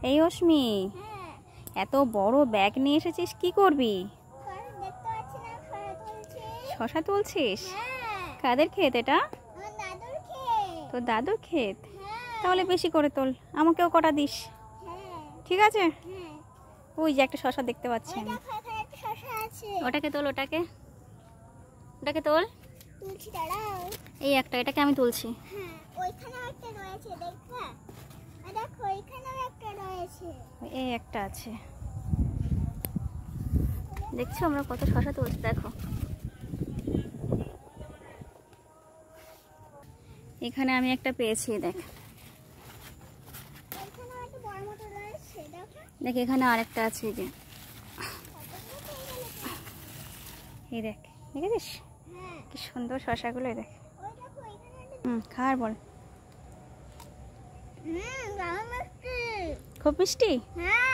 এই অস্মি, হ্যাঁ, এত বড় ব্যাগ নিয়ে এসেছিস, কি করবি? কারণ দেখতে পাচ্ছি না, খরা তুলছি। শশা তুলছিস? হ্যাঁ, কাদের ক্ষেত এটা? আমার দাদুর ক্ষেত। তোর দাদুর ক্ষেত? হ্যাঁ, তাহলে বেশি করে তোল, আমাকেও কটা দিস। হ্যাঁ, ঠিক আছে? হ্যাঁ। ওই যে একটা শশা দেখতে পাচ্ছি ওই আমি। দেখো, এখানে একটা শসা আছে। ওটাকে তোল, ওটাকে ওটাকে তোল। তুলছি, দাঁড়াও। এই একটা, এটাকে আমি তুলছি। হ্যাঁ, ওইখানেও একটা রয়েছে, দেখবা? আর দেখো, এখানেও একটা রয়েছে। এই একটা আছে, দেখছো আমরা কত শশা তুলছি, দেখো। এখানে আমি একটা পেয়েছি, দেখ এখানেও একটা বড় মতো রয়েছে, দেখো। দেখ, এখানে আরেকটা আছে, এই যে কতগুলো পেয়ে গেলে তো? এই দেখ, দেখেছিস হ্যাঁ, কি সুন্দর শশাগুলো, দেখ। ওই দেখো, এখানে একটা। খাওয়ার বল। দারুণ মিষ্টি। খুব মিষ্টি। হ্যাঁ।